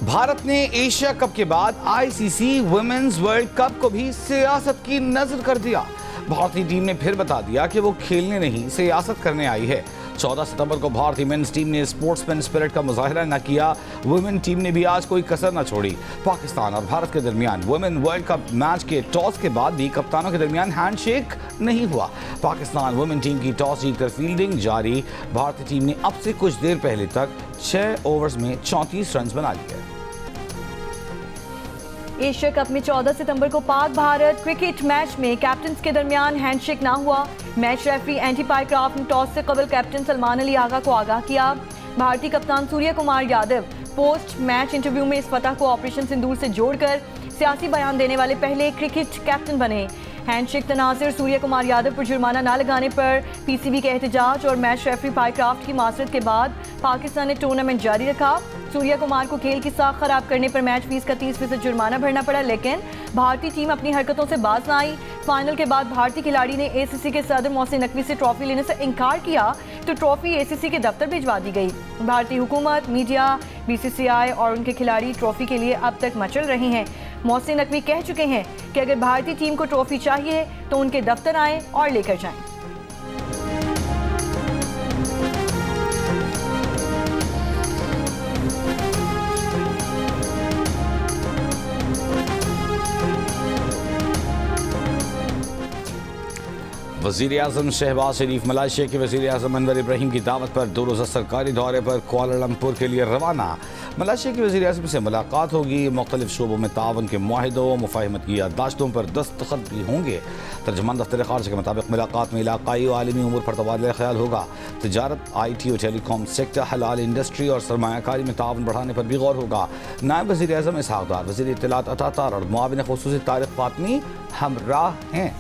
भारत ने Asia cup के बाद आईसीसी वुमेन्स वर्ल्ड कप को भी सियासत की नजर कर दिया। भारतीय टीम ने फिर बता दिया कि वो खेलने नहीं सियासत करने आई है। 14 सितंबर को भारतीय मेन्स टीम ने स्पोर्ट्समैन स्पिरिट का मुजाहिरा न किया। वुमेन टीम ने भी आज कोई कसर न छोड़ी। पाकिस्तान और भारत के दरमियान वुमेन वर्ल्ड कप मैच के टॉस के बाद भी कप्तानों के दरमियान हैंडशेक नहीं हुआ। पाकिस्तान वुमेन टीम की टॉस जीतकर फील्डिंग जारी। भारतीय टीम ने अब से कुछ देर पहले तक 6 ओवर्स में 34 रन बना लिए। एशिया कप में 14 सितंबर को पाक भारत क्रिकेट मैच में कैप्टन्स के दरमियान हैंडशेक ना हुआ। मैच रेफरी एंटी पाइक्राफ्ट ने टॉस से कबल कैप्टन सलमान अली आगा को आगाह किया। भारतीय कप्तान Surya Kumar Yadav post match interview में इस फतह को ऑपरेशन सिंदूर से जोड़कर सियासी बयान देने वाले पहले क्रिकेट कैप्टन बने। हैंडशेक तनाज़ुर सूर्य कुमार यादव पर जुर्माना न लगाने पर पीसीबी का एहतजाज और मैच रेफरी पाइक्राफ्ट की मासरत के बाद पाकिस्तान ने टूर्नामेंट जारी रखा। सूर्य कुमार को खेल की साख खराब करने पर मैच फीस का 30% जुर्माना भरना पड़ा, लेकिन भारतीय टीम अपनी हरकतों से बाज न आई। फाइनल के बाद भारतीय खिलाड़ी ने एसीसी के सदर मोहसिन नकवी से ट्रॉफी लेने से इनकार किया तो ट्रॉफी एसीसी के दफ्तर भिजवा दी गई। भारतीय हुकूमत, मीडिया, बीसीसीआई और उनके खिलाड़ी ट्रॉफी के लिए अब तक मचल रहे हैं। मोहसिन नकवी कह चुके हैं कि अगर भारतीय टीम को ट्रॉफी चाहिए तो उनके दफ्तर आएं और लेकर जाएं। वज़ीर-ए-आज़म शहबाज शरीफ मलेशिया के वज़ीर-ए-आज़म अनवर इब्राहिम की दावत पर 2 रोज़ा सरकारी दौरे पर कुआलालंपुर के लिए रवाना। मलेशिया के वज़ीर-ए-आज़म से मुलाकात होगी। मुख्तलिफ शोबों में तावन के मुआहिदों मुफाहिमत की याददाश्तों पर दस्तखत भी होंगे। तर्जुमान दफ्तर ख़ारजा के मुताबिक मुलाकात में इलाक़ाई और आलमी उमूर पर तबादला ख़याल होगा। तिजारत, IT और टेलीकॉम सेक्टर, हलाल इंडस्ट्री और सरमायाकारी में तावन बढ़ाने पर भी गौर होगा। नायब वज़ीर-ए-आज़म इसहाक़ डार, वज़ीर इत्तलात अता तार और मुआविन ख़ुसूसी तारिक़ फ़ातमी हमराह हैं।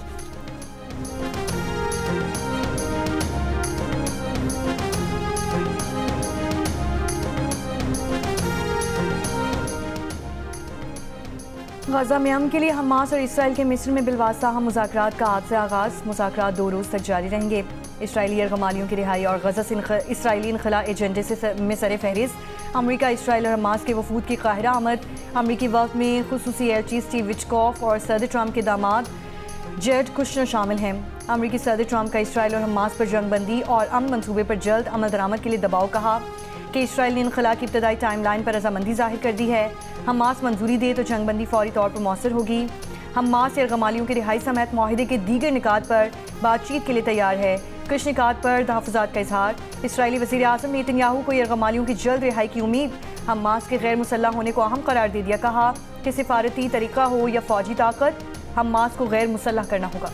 गजा में अमन के लिए हमास और इसराइल के मिस्र में बिलवासा मुज़ाकरात का आज से आगाज़। मुज़ाकरात 2 रोज़ तक जारी रहेंगे। इसराइली यरगमालियों की रिहाई और गजा से इसराइली इनखला एजेंडे से में सर फहरिस्त अमरीका, इसराइल और हमास के वफूद की काहिरा आमद। अमरीकी वफ़द में खुसूसी एलची स्टीव विटकॉफ और सदर ट्रंप के दामाद जेड कुशनर शामिल हैं। अमरीकी सदर ट्रंप का इसराइल और हमास पर जंगबंदी और अमन मनसूबे पर जल्द अमल दरामद के लिए दबाव कहा कि इसराइल ने इनखला की इब्तदाई टाइमलाइन पर रजामंदी जाहिर कर दी है। हमास मंजूरी दे तो जंगबंदी फौरी तौर पर मौसर होगी। हमास यरगमालियों की रिहाई समेत माहिदे के दीगर निकात पर बातचीत के लिए तैयार है। कुछ निकात पर तहफ़्फ़ुज़ात का इज़हार। इसराइली वज़ीर-ए-आज़म नेतन्याहू को यरगमालियों की जल्द रिहाई की उम्मीद। हमास के गैर मुसल्लह होने को अहम करार दे दिया। कहा कि सिफारती तरीका हो या फ़ौजी ताकत, हमास को गैर मुसल्लह करना होगा।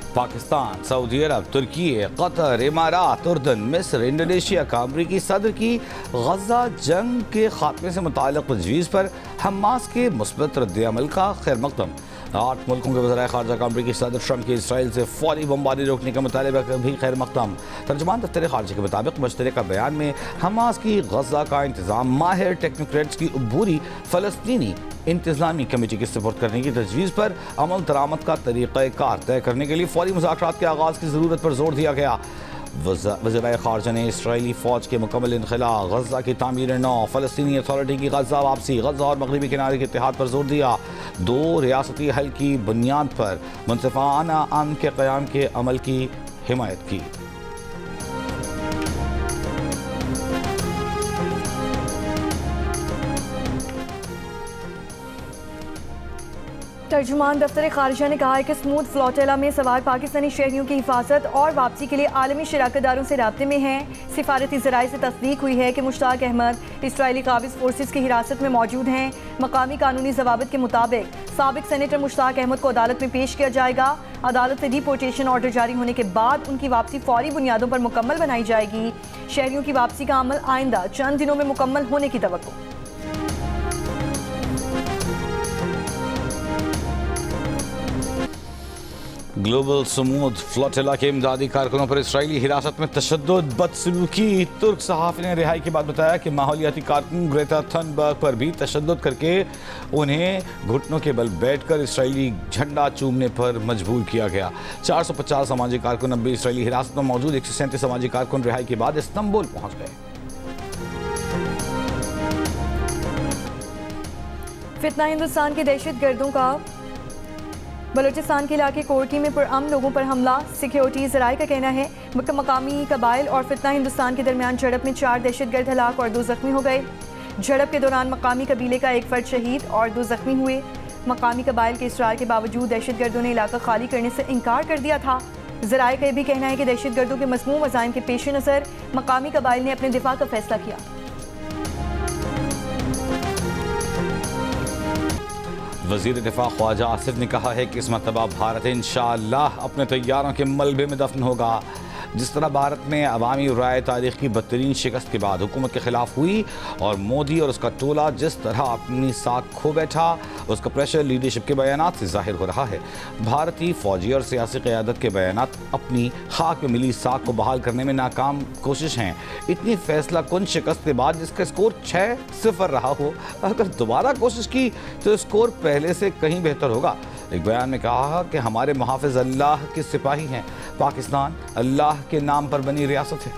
पाकिस्तान, सऊदी अरब, तुर्की, कतर, इमारात, उर्दन, मिस्र, इंडोनेशिया का अमरीकी सदर की गजा जंग के खात्मे से मुताल्लिक़ तजवीज़ पर हमास के मुस्बत रद्द-ए-अमल का खैर मक़दम। 8 मुल्कों के वज़ीर ख़ारजा का अमरीकी सदर ट्रंप के इसराइल से फौरी बमबारी रोकने का मुतालबा का भी खैर मक़दम। तर्जुमान दफ्तर ख़ारजा के मुताबिक मुश्तरका बयान में हमास की गजा का इंतज़ाम माहिर टेक्नोक्रेट्स की अबूरी फ़लस्तीनी इंतज़ामी कमेटी के सुपुर्द करने की तजवीज़ पर अमल दरामद का तरीक़ाकार तय करने के लिए फौरी मुज़ाकरात के आगाज़ की ज़रूरत पर जोर दिया गया। वज़ीर ख़ारजा ने इसराइली फ़ौज के मुकम्मल इनख़ला, गजा की तामीर नौ, फ़लस्तीनी अथॉरिटी की गजा वापसी, गजा और मग़रिबी किनारे के इत्तेहाद पर जोर दिया। 2 रियासती हल की बुनियाद पर मुनसिफ़ाना अमन के क़याम के अमल की हिमायत की। तर्जुमान दफ्तर ख़ारजा ने कहा है कि स्मूथ फ्लोटेला में सवार पाकिस्तानी शहरियों की हिफाजत और वापसी के लिए आलमी शराकतदारों से राब्ते में हैं। सिफारती ज़राए से तस्दीक हुई है कि मुश्ताक अहमद इसराइली काबिज़ फोर्सेस की हिरासत में मौजूद हैं। मकामी कानूनी ज़वाबित के मुताबिक साबिक सेनेटर मुश्ताक अहमद को अदालत में पेश किया जाएगा। अदालत से डिपोर्टेशन ऑर्डर जारी होने के बाद उनकी वापसी फौरी बुनियादों पर मुकम्मल बनाई जाएगी। शहरियों की वापसी का अमल आइंदा चंद दिनों में मुकम्मल होने की तवक्को। ग्लोबल समूद फ्लोटिला के इमदादी कारकुनों पर इसराइली हिरासत में तशद्दुद बदसलूकी। तुर्क सहाफ़ी ने रिहाई के बाद बताया कि माहौलियाती कारकुन ग्रेटा थनबर्ग पर भी तशद्दुद करके उन्हें घुटनों के बल बैठकर इसराइली झंडा चूमने पर मजबूर किया गया। 450 सामाजिक कारकुन अब भी इसराइली हिरासत में मौजूद 137 सामाजिक कारकुन रिहाई के बाद इस्तांबुल पहुंच गए। फितना हिंदुस्तान के दहशतगर्दों का बलूचिस्तान के इलाके कोर्टी में पुरअमन लोगों पर हमला। सिक्योरिटी ज़राए का कहना है मकामी कबाइल और फितना हिंदुस्तान के दरमियान झड़प में 4 दहशतगर्द हलाक और 2 जख्मी हो गए। झड़प के दौरान मकामी कबीले का एक फर्द शहीद और 2 जख्मी हुए। मकामी कबाइल के इसरार के बावजूद दहशतगर्दों ने इलाका खाली करने से इनकार कर दिया था। ज़राए का यह भी कहना है कि दहशतगर्दों के मज़मूम अज़ाइम के पेश नज़र मकामी कबाइल ने अपने दिफा का फैसला किया। वज़ीर दिफा ख्वाजा आसिफ ने कहा है कि इस मरतबा भारत इंशाअल्लाह अपने तैयारों के मलबे में दफन होगा। जिस तरह भारत में अवामी राय तारीख की बदतरीन शिकस्त के बाद हुकूमत के खिलाफ हुई और मोदी और उसका टोला जिस तरह अपनी साख खो बैठा, उसका प्रेशर लीडरशिप के बयानात से जाहिर हो रहा है। भारतीय फौजी और सियासी क़यादत के बयानात अपनी खाक में मिली साख को बहाल करने में नाकाम कोशिश हैं। इतनी फैसला कुन शिकस्त के बाद जिसका स्कोर 6-0 रहा हो, अगर दोबारा कोशिश की तो स्कोर पहले से कहीं बेहतर होगा। एक बयान में कहा कि हमारे मुहाफ़िज़ अल्लाह के सिपाही हैं। पाकिस्तान अल्लाह के नाम पर बनी रियासत है।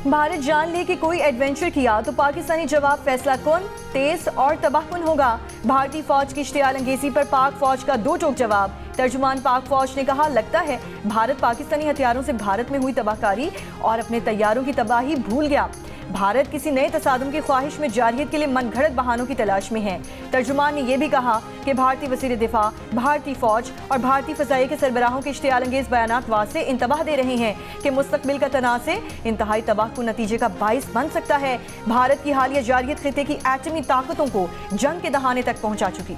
भारत जान ले कि कोई एडवेंचर किया तो पाकिस्तानी जवाब फैसला कुन, तेज और तबाहकुन होगा। भारतीय फौज की इश्तियाल अंगेजी पर पाक फौज का 2 टोक जवाब। तर्जुमान पाक फौज ने कहा, लगता है भारत पाकिस्तानी हथियारों से भारत में हुई तबाहकारी और अपने तैयारों की तबाही भूल गया। भारत किसी नए तसादुम की ख्वाहिश में जारियत के लिए मनगढ़ंत बहानों की तलाश में है। तर्जुमान ने यह भी कहा कि भारतीय वज़ीर दिफा, भारतीय फौज और भारतीय फ़ज़ाइया के सरबराहों के इश्तियाल अंगेज़ बयानात वाज़े इंतबाह दे रहे हैं कि मुस्तक़बिल का तनाज़े इंतहाई तबाहकुन नतीजे का बाइस बन सकता है। भारत की हालिया जारियत खिते की एटमी ताकतों को जंग के दहाने तक पहुँचा चुकी।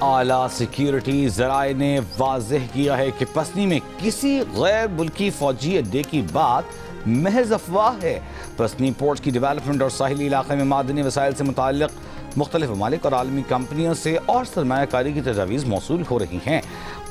आला सिक्योरिटी ज़राए ने वाज़ेह किया है कि पसनी में किसी गैर मुल्की फौजी अड्डे की बात महज अफवाह है। पसनी पोर्ट की डेवलपमेंट और साहिली इलाके में मादनी वसाइल से मुताल्लिक़ मुख्तलिफ ममालिक और आलमी कंपनियों से और सरमायाकारी की तजावीज़ मौसूल हो रही हैं।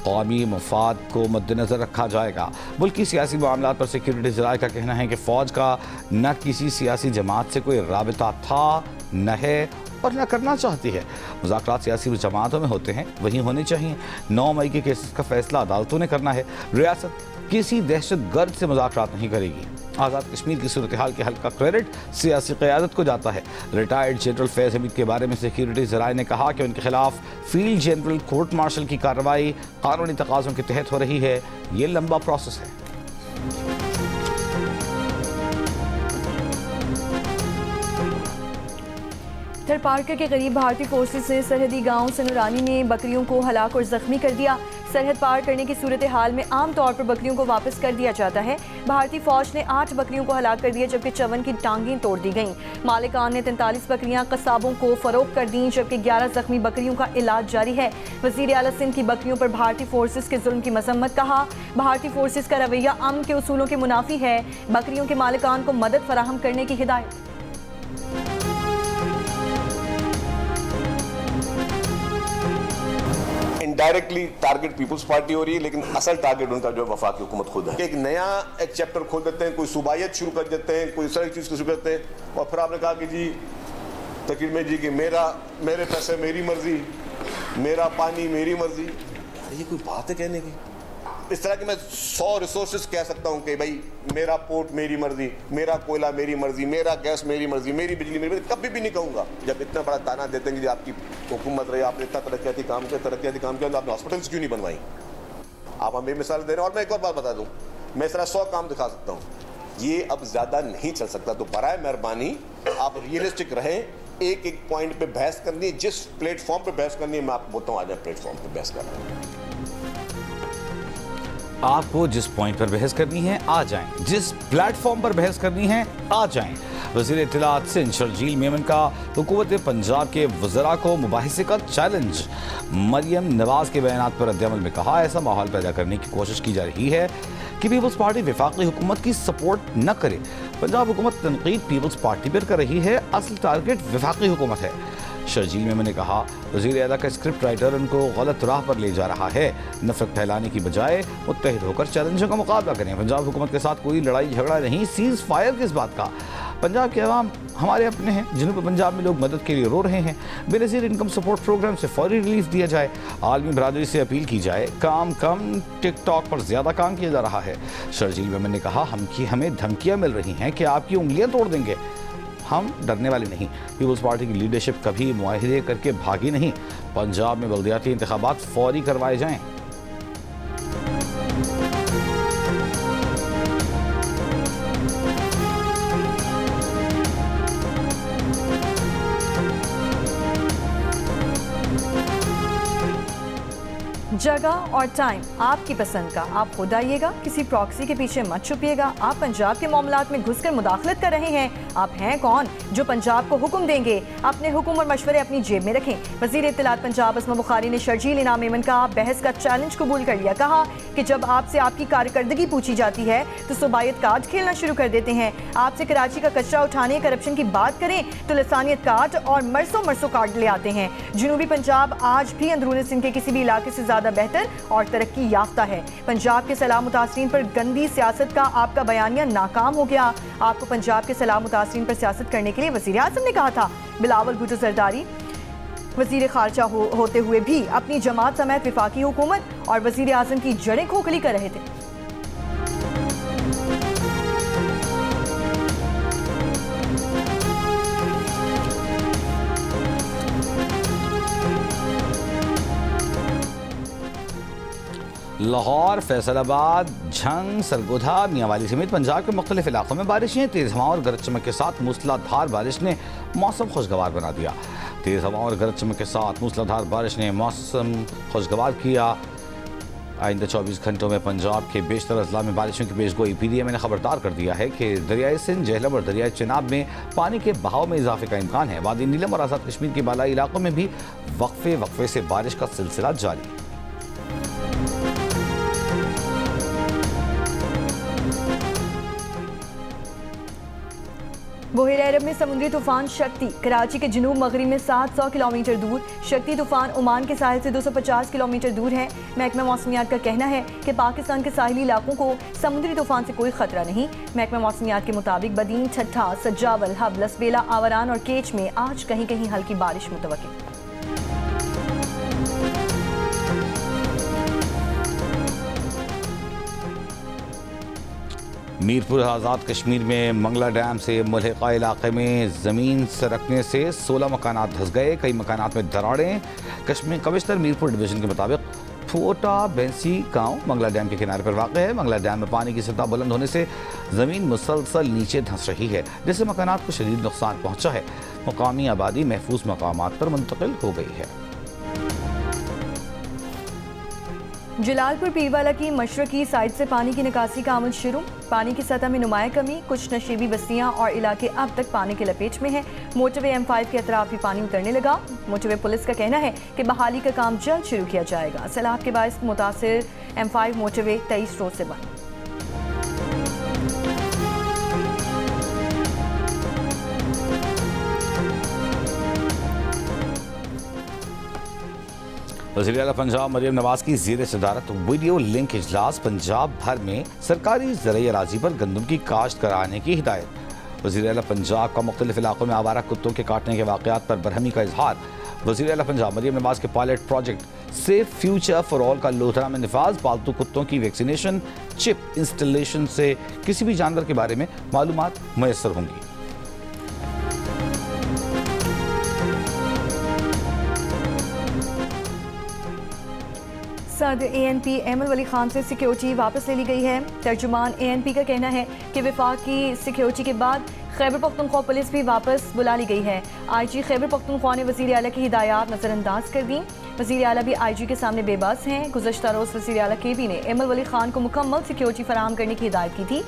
कौमी मफाद को मद्देनज़र रखा जाएगा। मुल्की सियासी मामलात पर सिक्योरिटी ज़राए का कहना है कि फ़ौज का न किसी सियासी जमात से कोई राबिता था, न है और न करना चाहती है। मुज़ाकरात सियासी जमातों में होते हैं, वहीं होने चाहिए। 9 मई के केसेस का फैसला अदालतों ने करना है। रियासत किसी दहशतगर्द से मुज़ाकरात नहीं करेगी। आज़ाद कश्मीर की सूरत हाल के हल का क्रेडिट सियासी क़यादत को जाता है। रिटायर्ड जनरल फैज़ हमीद के बारे में सिक्योरिटी ज़राए ने कहा कि उनके खिलाफ फील्ड जनरल कोर्ट मार्शल की कार्रवाई कानूनी तकाज़ों के तहत हो रही है। ये लंबा प्रोसेस है। थरपारकर के करीब भारतीय फोर्सेस से सरहदी गांव सनुरानी में बकरियों को हलाक और जख्मी कर दिया। सरहद पार करने की सूरत हाल में आम तौर पर बकरियों को वापस कर दिया जाता है। भारतीय फौज ने 8 बकरियों को हलाक कर दिया, जबकि 54 की टांगें तोड़ दी गईं। मालिकान ने 43 बकरियां कसाबों को फरोख्त कर दी, जबकि 11 जख्मी बकरियों का इलाज जारी है। वज़ीर आला सिंध की बकरियों पर भारतीय फोर्सेस के जुल्म की मजम्मत। कहा, भारतीय फोर्सेस का रवैया अमन के उसूलों के मुनाफी है। बकरियों के मालिकान को मदद फराहम करने की हिदायत। इनडायरेक्टली टारगेट पीपल्स पार्टी हो रही है, लेकिन असल टारगेट उनका जो वफाकी हुकूमत खुद है। एक नया चैप्टर खोल देते हैं, कोई सूबायत शुरू कर देते हैं, कोई सारी चीज़ को शुरू करते हैं और फिर आपने कहा कि जी तकीर में जी कि मेरे पैसे मेरी मर्जी, मेरा पानी मेरी मर्जी। ये कोई बात है कहने की? इस तरह की मैं 100 रिसोर्सेज कह सकता हूँ कि भाई मेरा पोर्ट मेरी मर्जी, मेरा कोयला मेरी मर्जी, मेरा गैस मेरी मर्जी, मेरी बिजली मेरी मर्जी। कभी भी नहीं कहूँगा। जब इतना बड़ा ताना देते हैं कि आपकी हुकूमत रही, आपने इतना तरक्याती काम किया तो आपने हॉस्पिटल्स क्यों नहीं बनवाई? आप हमें मिसाल दे रहे हैं। और मैं एक और बात बता दूँ, मैं इस तरह 100 काम दिखा सकता हूँ। ये अब ज़्यादा नहीं चल सकता। तो बराए मेहरबानी आप रियलिस्टिक रहें। एक एक पॉइंट पे बहस करनी है, जिस प्लेटफॉर्म पे बहस करनी है मैं आपको बोलता हूँ आ जाए प्लेटफॉर्म पे बहस करना। आपको जिस पॉइंट पर बहस करनी है आ जाएं, जिस प्लेटफॉर्म पर बहस करनी है आ जाएं। वज़ीर इत्तलात सिंध शर्जील मेमन का हुकूमत पंजाब के वज़रा को मुबाहिसे का चैलेंज। मरियम नवाज के बयानात पर रद्द-ए-अमल में कहा, ऐसा माहौल पैदा करने की कोशिश की जा रही है कि पीपल्स पार्टी वफाकी हुकूमत की सपोर्ट न करे। पंजाब हुकूमत तनकीद पीपल्स पार्टी पर कर रही है, असल टारगेट वफाकी हुकूमत है। शर्जील मेमन ने कहा वज़ीर आला का स्क्रिप्ट राइटर उनको गलत राह पर ले जा रहा है। नफरत फैलाने की बजाय मुत्तहिद होकर चैलेंजों का मुकाबला करें। पंजाब हुकूमत के साथ कोई लड़ाई झगड़ा नहीं, सीज फायर किस बात का। पंजाब के अवाम हमारे अपने हैं। जनूबी पंजाब में लोग मदद के लिए रो रहे हैं। बेनज़ीर इनकम सपोर्ट प्रोग्राम से फौरी रिलीफ दिया जाए। आलमी बरादरी से अपील की जाए, काम कम टिकटॉक पर ज़्यादा काम किया जा रहा है। शर्जील मेमन ने कहा हमें धमकियाँ मिल रही हैं कि आपकी उंगलियाँ तोड़ देंगे। हम डरने वाले नहीं। पीपल्स पार्टी की लीडरशिप कभी मुआहदे करके भागी नहीं। पंजाब में बल्दियाती इंतखाबात फौरी करवाए जाएं। जगह और टाइम आपकी पसंद का, आप खुद आइएगा, किसी प्रॉक्सी के पीछे मत छुपिएगा। आप पंजाब के मामलात में घुसकर मुदाखलत कर रहे हैं। आप हैं कौन जो पंजाब को हुक्म देंगे? अपने हुक्म और मशवरे अपनी जेब में रखें। वज़ीर इत्तलात पंजाब अस्मा बुखारी ने शर्जील इनाम मेमन का बहस का चैलेंज कबूल कर लिया। कहा कि जब आपसे आपकी कारकर्दगी पूछी जाती है तो सुबायत कार्ड खेलना शुरू कर देते हैं। आपसे कराची का कचरा उठाने, करप्शन की बात करें तो लसानियत कार्ड और मरसों कार्ड ले आते हैं। जनूबी पंजाब आज भी अंदरूनी सिंध के किसी भी इलाके से ज़्यादा बेहतर और तरक्की याफ्ता है। पंजाब के सलाह मुतासरीन पर गंदी सियासत का आपका बयानिया नाकाम हो गया। आपको पंजाब के सलाह मुतासरीन पर सियासत करने के लिए वज़ीर आज़म ने कहा था। बिलावल भुट्टो जरदारी वज़ीर ख़ारजा होते हुए भी अपनी जमात समेत वफाकी हुकूमत और वज़ीर आज़म की जड़ें खोखली कर रहे थे। लाहौर, फैसलाबाद, झंग, सरगोधा, मियांवाली समेत पंजाब के मुख्तलिफ इलाकों में बारिशें। तेज़ हवाओं और गरज चमक के साथ मूसलाधार बारिश ने मौसम खुशगवार बना दिया। तेज़ हवाओं और गरज चमक के साथ मूसलाधार बारिश ने मौसम खुशगवार किया। आइंदा 24 घंटों में पंजाब के बेशतर अजला में बारिशों की पेशगोई PDM ने खबरदार कर दिया है कि दरियाए सिंध, जेहलम और दरियाए चिनाब में पानी के बहाव में इजाफे का इम्कान है। वादी नीलम और आज़ाद कश्मीर के बालाई इलाकों में भी वक्फे से बारिश का सिलसिला जारी। बहर अरब में समुद्री तूफान शक्ति कराची के जनूब मगरिब में 700 किलोमीटर दूर। शक्ति तूफान ओमान के साहिल से 250 किलोमीटर दूर है। महकमा मौसमियात का कहना है कि पाकिस्तान के साहिली इलाकों को समुद्री तूफान से कोई खतरा नहीं। महकमा मौसमियात के मुताबिक बदीन, ठट्ठा, सज्जावल, हब, लसबेला, आवारान और केच में आज कहीं कहीं हल्की बारिश मुतवक्किल। मीरपुर आज़ाद कश्मीर में मंगला डैम से मुल्हिका इलाके में ज़मीन सरकने से 16 मकानात धंस गए। कई मकानात में दरारें। कमिश्नर मीरपुर डिवीज़न के मुताबिक फोटा बेंसी गांव मंगला डैम के किनारे पर वाक़ है। मंगला डैम में पानी की सतह बुलंद होने से ज़मीन मुसलसल नीचे धंस रही है, जिससे मकानात को शदीद नुकसान पहुँचा है। मुकामी आबादी महफूज मकामात पर मुंतकिल हो गई है। जलालपुर पीरवाला की मशरकी साइड से पानी की निकासी का अमल शुरू। पानी की सतह में नुमाया कमी। कुछ नशीबी बस्तियां और इलाके अब तक पानी के लपेट में हैं। मोटरवे M5 के अतराफ भी पानी उतरने लगा। मोटरवे पुलिस का कहना है कि बहाली का काम जल्द शुरू किया जाएगा। सैलाब के बायस मुतासिर M5 मोटरवे 23 रोज से बंद। वज़ीर आला पंजाब मरियम नवाज की ज़ेर सदारत वीडियो लिंक इजलास। पंजाब भर में सरकारी ज़राई अराज़ी पर गंदम की काश्त कराने की हिदायत। वज़ीर आला पंजाब का मुख्तलिफ इलाकों में आवारा कुत्तों के काटने के वाक़यात पर बरहमी का इजहार। वज़ीर आला पंजाब मरियम नवाज के pilot project safe future for all का लोधरा में निफाज। पालतू कुत्तों की वैक्सीनेशन चिप इंस्टॉलेशन से किसी भी जानवर के बारे में मालूमात मैसर होंगी। सदर ANP अहमद वली खान से सिक्योरिटी वापस ले ली गई है। तर्जुमान ANP का कहना है कि वफाकी सिक्योरिटी के बाद खैबर पख्तूनख्वा पुलिस भी वापस बुला ली गई है। IG खैबर पख्तूनख्वा ने वज़ीर आला की हिदायत नज़रअंदाज कर दी। वज़ीर आला भी IG के सामने बेबस हैं। गुज़श्ता रोज़ वज़ीर आला KB ने अहमद वली खान को मुकम्मल सिक्योरिटी फराहम करने की हिदायत की थी।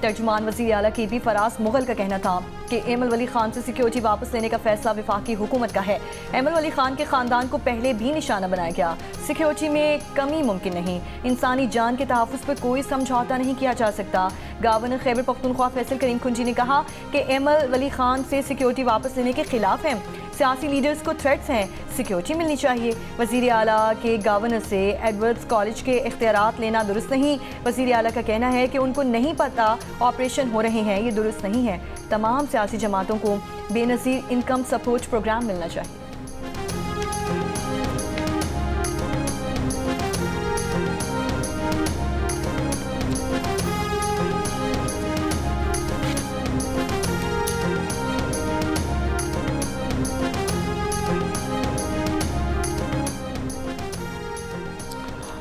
तर्जुमान वज़ीर आला KB फराज मुगल का कहना था कि एमल वली खान से सिक्योरिटी वापस लेने का फैसला वफाकी हुकूमत का है। एमल वली खान के खानदान को पहले भी निशाना बनाया गया। सिक्योरिटी में कमी मुमकिन नहीं, इंसानी जान के तहफ़्फ़ुज़ पर कोई समझौता नहीं किया जा सकता। गवर्नर खैबर पख्तूनख्वा फैसल करीम कुंजी ने कहा कि एमल वली खान से सिक्योरिटी वापस लेने के खिलाफ हैं। सियासी लीडर्स को थ्रेट्स हैं, सिक्योरिटी मिलनी चाहिए। वज़ीर आला के गवर्नर से एडवर्ड्स कॉलेज के इख्तियारात लेना दुरुस्त नहीं। वज़ीर आला का कहना है कि उनको नहीं पता ऑपरेशन हो रहे हैं, ये दुरुस्त नहीं है। तमाम सियासी जमातों को बेनज़ीर इनकम सपोर्ट प्रोग्राम मिलना चाहिए।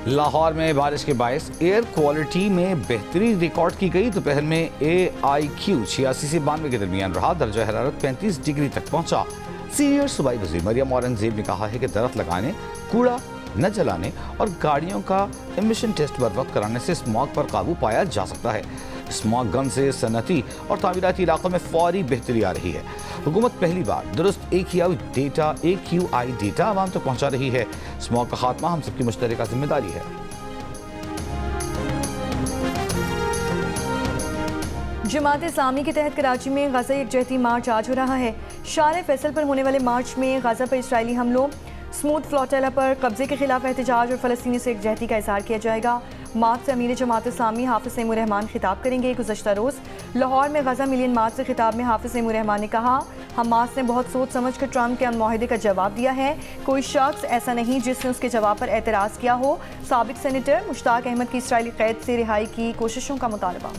लाहौर में बारिश के बायस एयर क्वालिटी में बेहतरी रिकॉर्ड की गई। दोपहर में AIQ 86 से 92 के दरमियान रहा। दर्जा हरारत 35 डिग्री तक पहुंचा। सीनियर सूबाई वज़ीर मरियम औरंगज़ेब ने कहा है कि दरख्त लगाने, कूड़ा न जलाने और गाड़ियों का एमिशन टेस्ट बर वक्त कराने से स्मॉग पर काबू पाया जा सकता है। स्मॉग गन से सनती और तामीराती इलाकों में फौरी बेहतरी आ रही है। हुकूमत पहली बार दुरुस्त AQI डेटा आवाम तक पहुँचा रही है। स्मॉग का खात्मा हम सबकी मुश्तरका जिम्मेदारी है। जमात इस्लामी के तहत कराची में गज़ा यकजहती मार्च आज हो रहा है। शार फैसल पर होने वाले मार्च में गज़ा पर इसराइली हमलों, स्मूथ फ्लोटेला पर कब्जे के खिलाफ एहतजाज और फ़लस्तीनी से यकजहती का इज़हार किया जाएगा। मार्च से अमीर जमात इस्लामी हाफिज़ सैमुर रहमान खिताब करेंगे। गुज़श्ता रोज़ लाहौर में गज़ा मिलियन मार्च से खिताब में हाफिज़ सैमुर रहमान ने कहा, हमास ने बहुत सोच समझ कर ट्रंप के मुआहदे का जवाब दिया है। कोई शख्स ऐसा नहीं जिसने उसके जवाब पर एतराज़ किया हो। साबिक सेनेटर मुश्ताक अहमद की इसराइली कैद से रिहाई की कोशिशों का मुतालबा।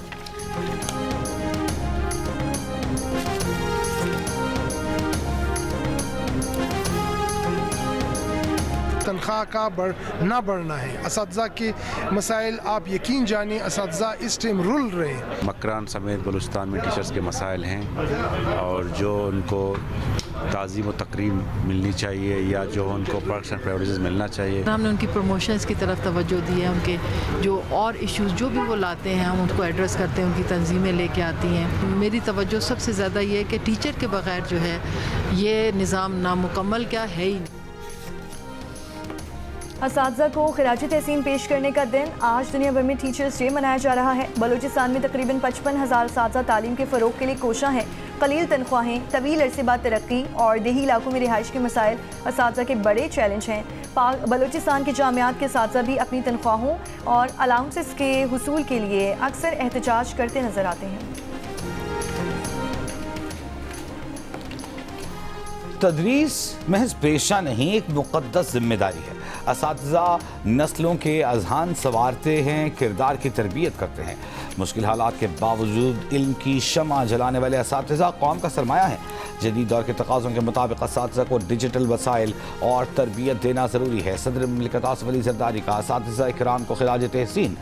तनख्वाह का ना बढ़ना है। असातिज़ा के मसाइल आप यकीन जानिए, असातिज़ा इस टाइम रुल रहे हैं। मकरान समेत बलूचिस्तान में टीचर्स के मसाइल हैं और जो उनको ताज़ीम व तकरीम मिलनी चाहिए या जो उनको पर्क्स एंड प्राइविलेजेस मिलना चाहिए। हमने उनकी प्रमोशंस की तरफ तवज्जो दी है। उनके जो और इश्यूज जो भी वो लाते हैं हम उनको एड्रेस करते हैं, उनकी तंजीमें लेके आती हैं। मेरी तवज्जो सबसे ज़्यादा ये है कि टीचर के बगैर जो है ये निज़ाम नामुकम्मल क्या है ही। असातिज़ा को खिराजी तहसीन पेश करने का दिन आज दुनिया भर में टीचर्स डे मनाया जा रहा है। बलूचिस्तान में तकरीबन 55,000 असातिज़ा तालीम के फ़रोग़ के लिए कोशां हैं। कलील तनख्वाहें, तवील अरसे बाद तरक्की और देही इलाकों में रिहाइश के मसाइल असातिज़ा के बड़े चैलेंज हैं। बलूचिस्तान के जामियात के असातिज़ा भी अपनी तनख्वाहों और अलाउंसेस के हुसूल के लिए अक्सर एहतजाज करते नजर आते हैं। तदरीस महज पेशा नहीं, एक मुक़द्दस जिम्मेदारी है। असातिज़ा नस्लों के अज़हान संवारते हैं, किरदार की तरबियत करते हैं। मुश्किल हालात के बावजूद इल्म की शमा जलाने वाले असातिज़ा कौम का सरमाया है। जदीद दौर के तकाज़ों के मुताबिक असातिज़ा को डिजिटल वसाइल और तरबियत देना ज़रूरी है। सदर मुमलिकत आसिफ अली ज़रदारी का असातिज़ा इकराम को खिराज तहसीन।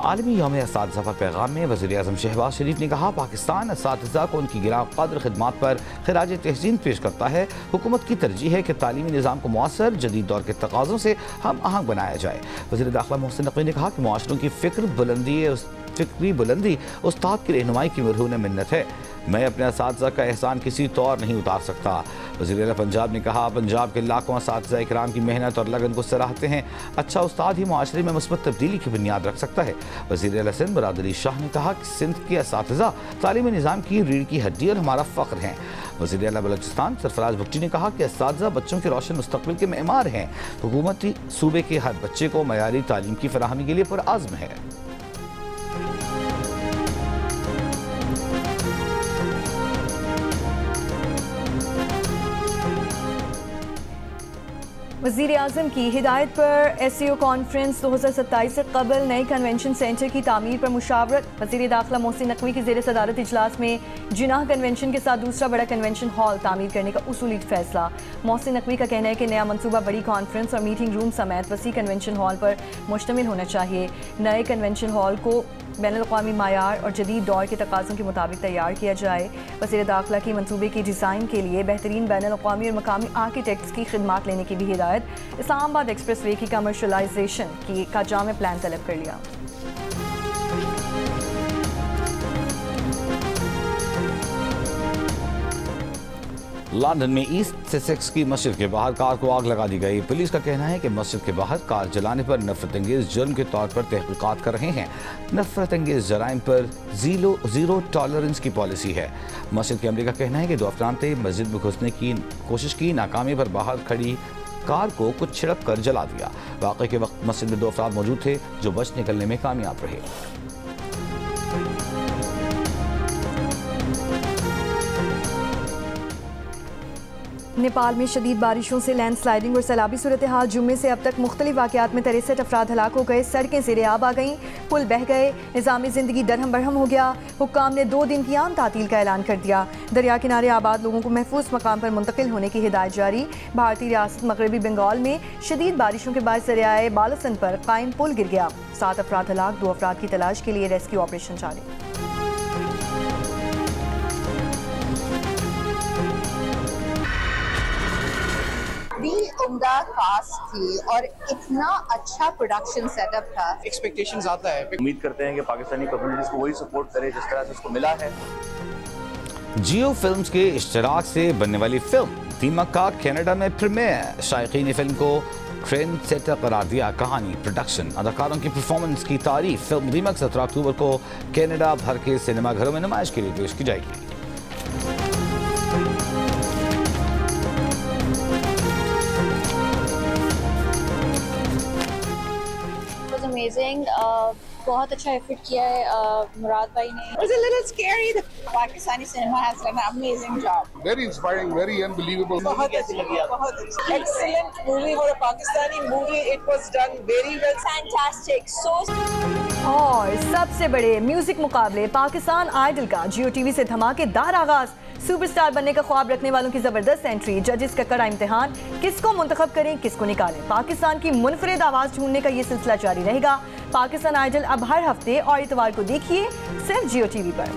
आलमी यौम असातिज़ा पर पैगाम में वज़ीर आज़म शहबाज शरीफ ने कहा, पाकिस्तान असातिज़ा को उनकी गिरां क़द्र खिदमात पर खिराज तहसीन पेश करता है। हुकूमत की तरजीह है कि तालीमी निज़ाम को मौसर जदीद दौर के तकाज़ों से हम आहंग बनाया जाए। वज़ीर दाखिला मोहसिन नकवी ने कहा कि मुआशरों की फ़िक्री बुलंदी उस्ताद की रहनुमाई की मरहून मिन्नत है। मैं अपने असातिज़ा का एहसान किसी तौर नहीं उतार सकता। वज़ीर आला पंजाब ने कहा, पंजाब के लाखों असातिज़ा इकराम की मेहनत और लगन को सराहते हैं। अच्छा उस्ताद ही मुआशरे में मुस्बत तब्दीली की बुनियाद रख सकता है। वज़ीर आला सिंध मुराद अली शाह ने कहा कि सिंध के असातिज़ा तालीमी निज़ाम की रीढ़ की हड्डी और हमारा फ़ख्र हैं। वज़ीर आला बलूचिस्तान सरफराज भुट्टी ने कहा कि असातिज़ा बच्चों के रोशन मुस्तक़बिल के मेमार हैं। हुकूमत सूबे के हर बच्चे को मयारी तालीम की फराहमी के लिए पुरअज़्म है। वज़ीर आज़म की हिदायत पर SCO कॉन्फ्रेंस 2027 से कबल नए कन्वेंशन सेंटर की तामीर पर मुशावरत। वज़ीर दाखिला मोहसिन नकवी की ज़ेर सदारत इजलास में जिनाह कन्वेंशन के साथ दूसरा बड़ा कन्वेंशन हॉल तामीर करने का उसूली फैसला। मोहसिन नकवी का कहना है कि नया मनसूबा बड़ी कॉन्फ्रेंस और मीटिंग रूम समेत वसी कन्वेंशन हॉल पर मुश्तमिल होना चाहिए। नए कन्वेंशन हॉल को बैनुल-अक़वामी मायार और जदीद दौर के तकाज़ों के मुताबिक तैयार किया जाए। वज़ीर दाखिला की मनसूबे की डिज़ाइन के लिए बेहतरीन बैनुल-अक़वामी और मकामी आर्किटेक्ट्स की खिदमात लेने की भी हिदायत। इस्लामाबाद एक्सप्रेस वे की कमर्शलाइजेशन का जामे प्लान तलब कर लिया। लंदन में ईस्ट सेसेक्स की मस्जिद के बाहर कार को आग लगा दी गई। पुलिस का कहना है कि मस्जिद के बाहर कार जलाने पर नफरत अंगेज जुर्म के तौर पर तहकीकात कर रहे हैं। नफरत अंगेज जराइम पर जीरो टॉलरेंस की पॉलिसी है। मस्जिद के अमले का कहना है कि 2 अफराद ने मस्जिद में घुसने की कोशिश की, नाकामी पर बाहर खड़ी कार को कुछ छिड़क कर जला दिया। वाक़े के वक्त मस्जिद में 2 अफराद मौजूद थे जो बच निकलने में कामयाब रहे। नेपाल में शदीद बारिशों से लैंडस्लाइडिंग और सैलाबी सूरत हाल। जुम्मे से अब तक मुख्तलिफ वाक़यात में 63 अफराद हलाक हो गए। सड़कें ज़ेर-ए-आब आ गईं, पुल बह गए, निज़ामी ज़िंदगी दरहम बरहम हो गया। हुक्काम ने 2 दिन की आम तातील का ऐलान कर दिया। दरिया किनारे आबाद लोगों को महफूज मकाम पर मुंतकिल होने की हिदायत जारी। भारतीय रियासत मगरबी बंगाल में शदीद बारिशों के बाद दरियाए बालसन पर कायम पुल गिर गया। 7 अफराद हलाक, 2 अफराद की तलाश के लिए रेस्क्यू ऑपरेशन जारी। उम्दा कास्ट थी और इतना अच्छा प्रोडक्शन सेटअप था। एक्सपेक्टेशन ज़्यादा है। उम्मीद करते हैं कि पाकिस्तानी कम्युनिटीज़ को वही सपोर्ट करे जिस तरह से उसको मिला है। जियो फिल्म्स के इश्तराक से बनने वाली फिल्म दीमक का कनाडा में प्रीमियर। शायकीन ने फिल्म को ट्रेंड सेटर करार दिया। कहानी, प्रोडक्शन, अदाकारों की परफॉर्मेंस की तारीफ। फिल्म दीमक 17 अक्टूबर को कनाडा भर के सिनेमाघरों में नुमाइश के लिए पेश की जाएगी। अमेजिंग, बहुत अच्छा एफर्ट किया है मुराद भाई ने। It was a little scary. The Pakistani cinema has done an amazing job. Very inspiring, very unbelievable. बहुत excellent movie for a Pakistani movie. It was done very well. Fantastic, so और सबसे बड़े music मुकाबले Pakistan idol का जियो TV से धमाकेदार आगाज। Superstar बनने का ख्वाब रखने वालों की जबरदस्त एंट्री, जजेस का कड़ा इम्तिहान, किसको मुंतखब करें किसको निकालें। पाकिस्तान की मुनफरिद आवाज ढूंढने का ये सिलसिला जारी रहेगा। पाकिस्तान आइडल अब हर हफ्ते और इतवार को देखिए सिर्फ जियो टीवी पर।